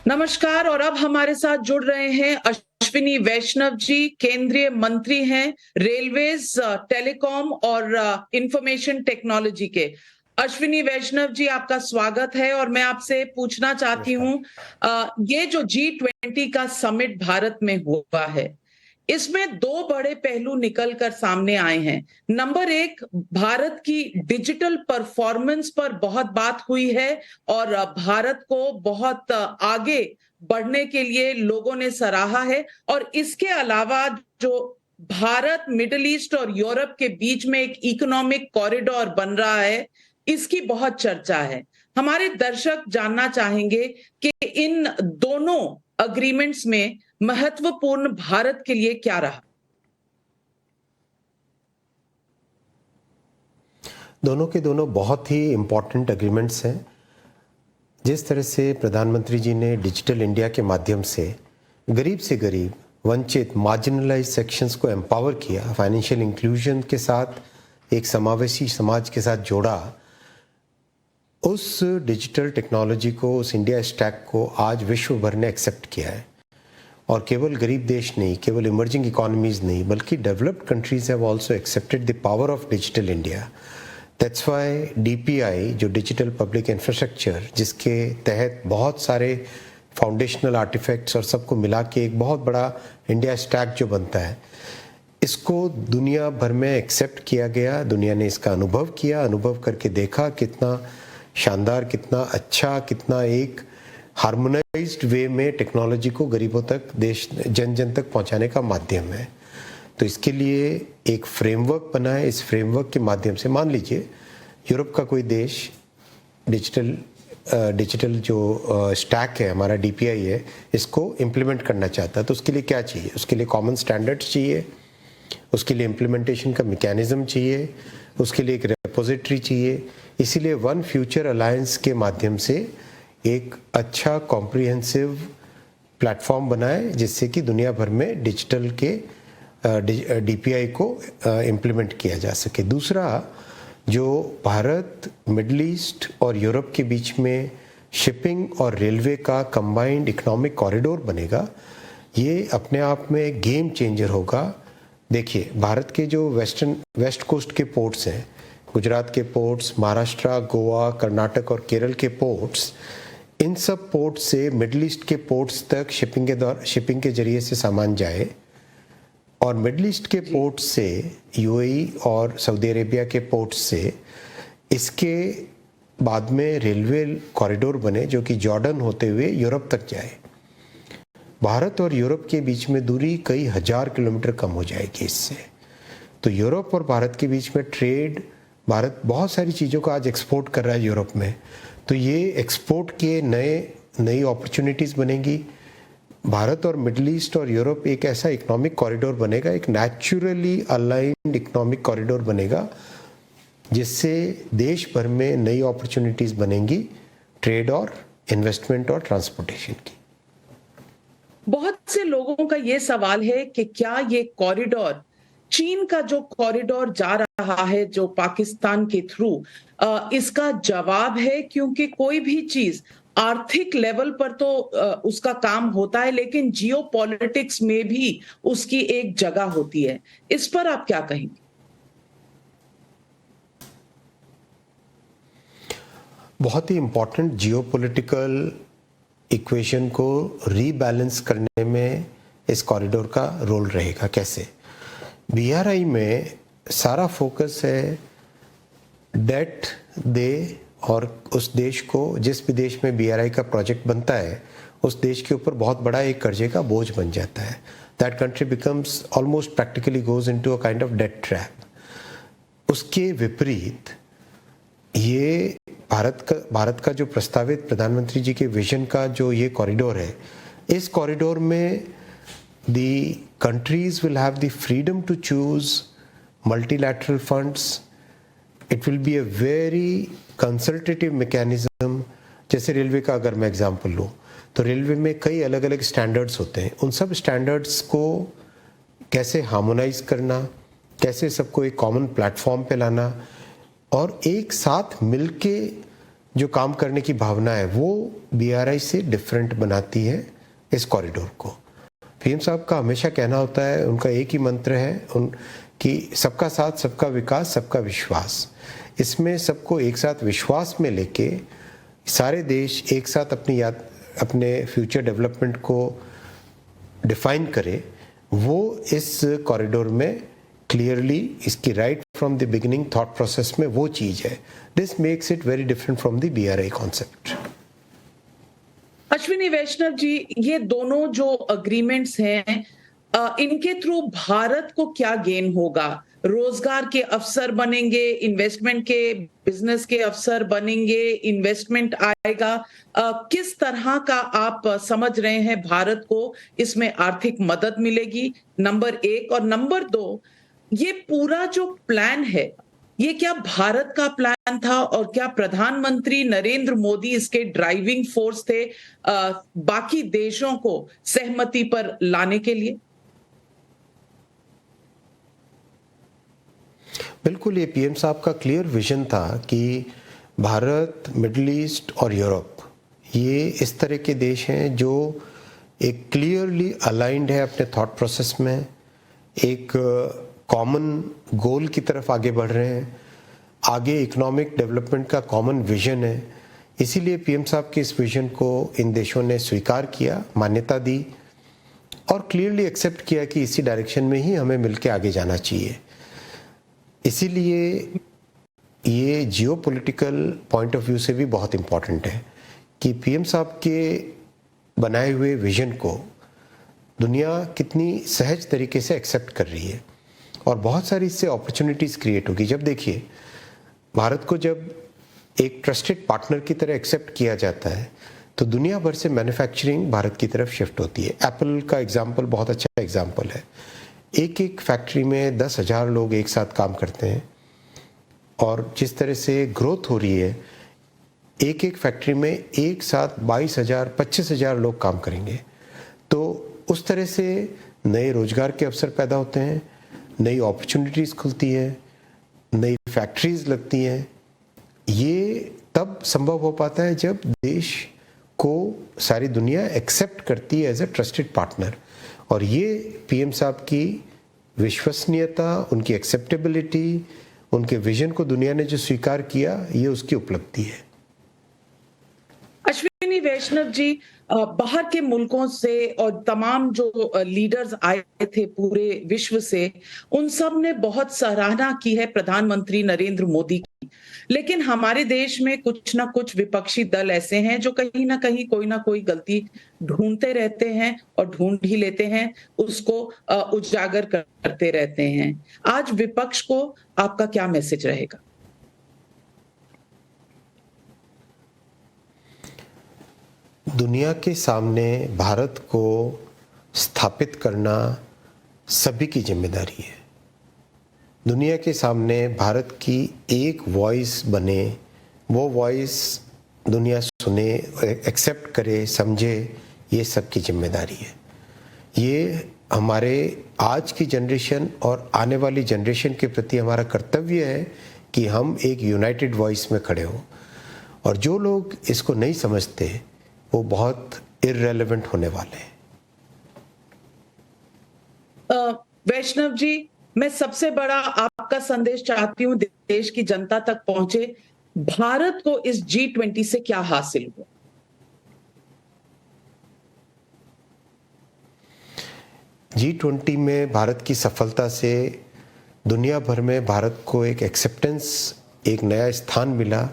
नमस्कार। और अब हमारे साथ जुड़ रहे हैं अश्विनी वैष्णव जी, केंद्रीय मंत्री हैं रेलवेज, टेलीकॉम और इंफॉर्मेशन टेक्नोलॉजी के। अश्विनी वैष्णव जी, आपका स्वागत है। और मैं आपसे पूछना चाहती नमस्कार। हूँ, ये जो G20 का समिट भारत में हुआ है, इसमें दो बड़े पहलू निकल कर सामने आए हैं। नंबर एक, भारत की डिजिटल परफॉर्मेंस पर बहुत बात हुई है और भारत को बहुत आगे बढ़ने के लिए लोगों ने सराहा है। और इसके अलावा जो भारत, मिडिल ईस्ट और यूरोप के बीच में एक इकोनॉमिक कॉरिडोर बन रहा है, इसकी बहुत चर्चा है। हमारे दर्शक जानना चाहेंगे कि इन दोनों अग्रीमेंट्स में महत्वपूर्ण भारत के लिए क्या रहा? दोनों के दोनों बहुत ही इम्पॉर्टेंट एग्रीमेंट्स हैं। जिस तरह से प्रधानमंत्री जी ने डिजिटल इंडिया के माध्यम से गरीब, वंचित, मार्जिनलाइज सेक्शंस को एम्पावर किया, फाइनेंशियल इंक्लूजन के साथ एक समावेशी समाज के साथ जोड़ा, उस डिजिटल टेक्नोलॉजी को, उस इंडिया स्टैक को आज विश्व भर ने एक्सेप्ट किया है। और केवल गरीब देश नहीं, केवल इमर्जिंग इकोनॉमीज नहीं, बल्कि developed countries have also accepted the power of digital India. That's why DPI, जो डिजिटल पब्लिक इंफ्रास्ट्रक्चर, जिसके तहत बहुत सारे फाउंडेशनल आर्टिफैक्ट्स और सबको मिला के एक बहुत बड़ा इंडिया स्टैक जो बनता है, इसको दुनिया भर में एक्सेप्ट किया गया। दुनिया ने इसका अनुभव किया, अनुभव करके देखा कितना शानदार, कितना अच्छा, कितना एक हार्मोनाइज्ड वे में टेक्नोलॉजी को गरीबों तक, देश जन जन तक पहुंचाने का माध्यम है। तो इसके लिए एक फ्रेमवर्क बना है। इस फ्रेमवर्क के माध्यम से, मान लीजिए यूरोप का कोई देश डिजिटल जो स्टैक है हमारा, DPI है, इसको इम्प्लीमेंट करना चाहता है, तो उसके लिए क्या चाहिए? उसके लिए कॉमन स्टैंडर्ड्स चाहिए, उसके लिए इम्प्लीमेंटेशन का मैकेनिज्म चाहिए, उसके लिए एक रेपोजिटरी चाहिए। इसीलिए वन फ्यूचर अलायंस के माध्यम से एक अच्छा कॉम्प्रिहेंसिव प्लेटफॉर्म बनाए, जिससे कि दुनिया भर में डिजिटल के DPI को इम्प्लीमेंट किया जा सके। दूसरा, जो भारत, मिडल ईस्ट और यूरोप के बीच में शिपिंग और रेलवे का कंबाइंड इकोनॉमिक कॉरिडोर बनेगा, ये अपने आप में गेम चेंजर होगा। देखिए, भारत के जो वेस्ट कोस्ट के पोर्ट्स हैं, गुजरात के पोर्ट्स, महाराष्ट्र, गोवा, कर्नाटक और केरल के पोर्ट्स, इन सब पोर्ट्स से मिडल ईस्ट के पोर्ट्स तक शिपिंग के जरिए से सामान जाए, और मिडल ईस्ट के पोर्ट से UAE और सऊदी अरेबिया के पोर्ट से इसके बाद में रेलवे कॉरिडोर बने, जो कि जॉर्डन होते हुए यूरोप तक जाए। भारत और यूरोप के बीच में दूरी कई हजार किलोमीटर कम हो जाएगी इससे। तो यूरोप और भारत के बीच में ट्रेड, भारत बहुत सारी चीज़ों को आज एक्सपोर्ट कर रहा है यूरोप में, तो ये एक्सपोर्ट के नई अपॉर्चुनिटीज़ बनेंगी। भारत और मिडल ईस्ट और यूरोप एक ऐसा इकोनॉमिक कॉरिडोर बनेगा, एक नेचुरली अलाइंड इकोनॉमिक कॉरिडोर बनेगा, जिससे देश भर में नई अपॉर्चुनिटीज़ बनेंगी, ट्रेड और इन्वेस्टमेंट और ट्रांसपोर्टेशन की। बहुत से लोगों का ये सवाल है कि क्या ये कॉरिडोर, चीन का जो कॉरिडोर जा रहा है जो पाकिस्तान के थ्रू, इसका जवाब है? क्योंकि कोई भी चीज आर्थिक लेवल पर तो उसका काम होता है, लेकिन जियो पॉलिटिक्स में भी उसकी एक जगह होती है। इस पर आप क्या कहेंगे? बहुत ही इंपॉर्टेंट जियोपॉलिटिकल इक्वेशन को रीबैलेंस करने में इस कॉरिडोर का रोल रहेगा। कैसे? BRI में सारा फोकस है डेट दे, और उस देश को, जिस भी देश में BRI का प्रोजेक्ट बनता है, उस देश के ऊपर बहुत बड़ा एक कर्जे का बोझ बन जाता है। That country becomes almost practically goes into a kind of debt trap. उसके विपरीत ये भारत का जो प्रस्तावित प्रधानमंत्री जी के विजन का जो ये कॉरिडोर है, इस कॉरिडोर में the countries will have the freedom to choose multilateral funds. It will be a very consultative mechanism. जैसे रेलवे का अगर मैं एग्जांपल लूँ, तो रेलवे में कई अलग अलग स्टैंडर्ड्स होते हैं। उन सब स्टैंडर्ड्स को कैसे हार्मोनाइज करना, कैसे सबको एक कॉमन प्लेटफॉर्म पे लाना, और एक साथ मिलके जो काम करने की भावना है वो BRI से डिफरेंट बनाती है इस कॉरिडोर को। पीएम साहब का हमेशा कहना होता है, उनका एक ही मंत्र है कि सबका साथ, सबका विकास, सबका विश्वास। इसमें सबको एक साथ विश्वास में लेके सारे देश एक साथ अपने फ्यूचर डेवलपमेंट को डिफाइन करे, वो इस कॉरिडोर में क्लियरली इसकी right from the beginning thought process में वो चीज़ है। This makes it very different from the BRI concept. Ashwini Vaishnaw ji, ये दोनों जो अग्रीमेंट्स हैं, इनके थ्रू भारत को क्या गेन होगा? रोजगार के अवसर बनेंगे, इन्वेस्टमेंट के, बिजनेस के अवसर बनेंगे, इन्वेस्टमेंट आएगा। किस तरह का आप समझ रहे हैं भारत को इसमें आर्थिक मदद मिलेगी? नंबर 1। और नंबर 2, ये पूरा जो प्लान है, ये क्या भारत का प्लान था और क्या प्रधानमंत्री नरेंद्र मोदी इसके ड्राइविंग फोर्स थे बाकी देशों को सहमति पर लाने के लिए? बिल्कुल, ये पीएम साहब का क्लियर विजन था कि भारत, मिडिल ईस्ट और यूरोप, ये इस तरह के देश हैं जो एक क्लियरली अलाइंड है अपने थॉट प्रोसेस में, एक कॉमन गोल की तरफ आगे बढ़ रहे हैं, आगे इकोनॉमिक डेवलपमेंट का कॉमन विजन है। इसीलिए पीएम साहब के इस विजन को इन देशों ने स्वीकार किया, मान्यता दी और क्लियरली एक्सेप्ट किया कि इसी डायरेक्शन में ही हमें मिलकर आगे जाना चाहिए। इसीलिए ये जियोपॉलिटिकल पॉइंट ऑफ व्यू से भी बहुत इम्पॉर्टेंट है कि पीएम साहब के बनाए हुए विजन को दुनिया कितनी सहज तरीके से एक्सेप्ट कर रही है और बहुत सारी इससे अपॉर्चुनिटीज़ क्रिएट होगी। जब देखिए, भारत को जब एक ट्रस्टेड पार्टनर की तरह एक्सेप्ट किया जाता है तो दुनिया भर से मैन्युफैक्चरिंग भारत की तरफ शिफ्ट होती है। एप्पल का एग्जाम्पल बहुत अच्छा एग्जाम्पल है। एक एक फैक्ट्री में 10,000 लोग एक साथ काम करते हैं और जिस तरह से ग्रोथ हो रही है, एक एक फैक्ट्री में एक साथ 22,000, 25,000 लोग काम करेंगे। तो उस तरह से नए रोजगार के अवसर पैदा होते हैं, नई अपॉर्चुनिटीज़ खुलती हैं, नई फैक्ट्रीज लगती हैं। ये तब संभव हो पाता है जब देश को सारी दुनिया एक्सेप्ट करती है एज अ ट्रस्टेड पार्टनर। और ये पीएम साहब की विश्वसनीयता, उनकी एक्सेप्टेबिलिटी, उनके विजन को दुनिया ने जो स्वीकार किया, ये उसकी उपलब्धि है। अश्विनी वैष्णव जी, बाहर के मुल्कों से और तमाम जो लीडर्स आए थे पूरे विश्व से, उन सब ने बहुत सराहना की है प्रधानमंत्री नरेंद्र मोदी की। लेकिन हमारे देश में कुछ ना कुछ विपक्षी दल ऐसे हैं जो कहीं ना कहीं कोई ना कोई गलती ढूंढते रहते हैं और ढूंढ ही लेते हैं, उसको उजागर करते रहते हैं। आज विपक्ष को आपका क्या मैसेज रहेगा? दुनिया के सामने भारत को स्थापित करना सभी की जिम्मेदारी है। दुनिया के सामने भारत की एक वॉइस बने, वो वॉइस दुनिया सुने, एक्सेप्ट करे, समझे, ये सबकी जिम्मेदारी है। ये हमारे आज की जनरेशन और आने वाली जनरेशन के प्रति हमारा कर्तव्य है कि हम एक यूनाइटेड वॉइस में खड़े हों। और जो लोग इसको नहीं समझते वो बहुत इररेलेवेंट होने वाले हैं। वैष्णव जी, मैं सबसे बड़ा आपका संदेश चाहती हूँ देश की जनता तक पहुंचे। भारत को इस G20 से क्या हासिल हुआ? G20 में भारत की सफलता से दुनिया भर में भारत को एक एक्सेप्टेंस, एक नया स्थान मिला,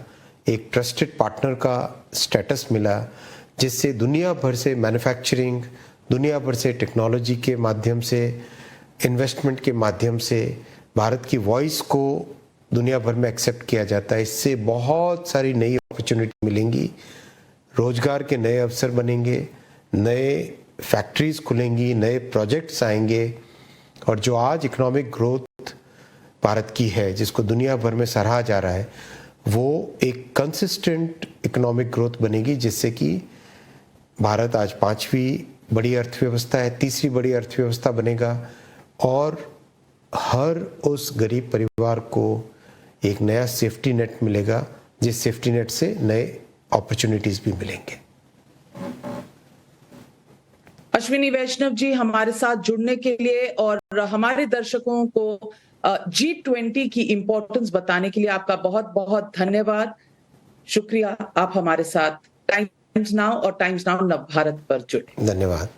एक ट्रस्टेड पार्टनर का स्टेटस मिला, जिससे दुनिया भर से मैन्युफैक्चरिंग, दुनिया भर से टेक्नोलॉजी के माध्यम से, इन्वेस्टमेंट के माध्यम से भारत की वॉइस को दुनिया भर में एक्सेप्ट किया जाता है। इससे बहुत सारी नई अपॉर्चुनिटी मिलेंगी, रोजगार के नए अवसर बनेंगे, नए फैक्ट्रीज खुलेंगी, नए प्रोजेक्ट्स आएंगे। और जो आज इकोनॉमिक ग्रोथ भारत की है, जिसको दुनिया भर में सराहा जा रहा है, वो एक कंसिस्टेंट इकोनॉमिक ग्रोथ बनेगी, जिससे कि भारत आज 5वीं बड़ी अर्थव्यवस्था है, 3री बड़ी अर्थव्यवस्था बनेगा और हर उस गरीब परिवार को एक नया सेफ्टी नेट मिलेगा जिस सेफ्टी नेट से नए अपॉर्चुनिटीज भी मिलेंगे। अश्विनी वैष्णव जी, हमारे साथ जुड़ने के लिए और हमारे दर्शकों को G20 की इंपॉर्टेंस बताने के लिए आपका बहुत बहुत धन्यवाद। शुक्रिया, आप हमारे साथ टाइम्स नाउ और टाइम्स नाउ नव भारत पर जुड़े। धन्यवाद।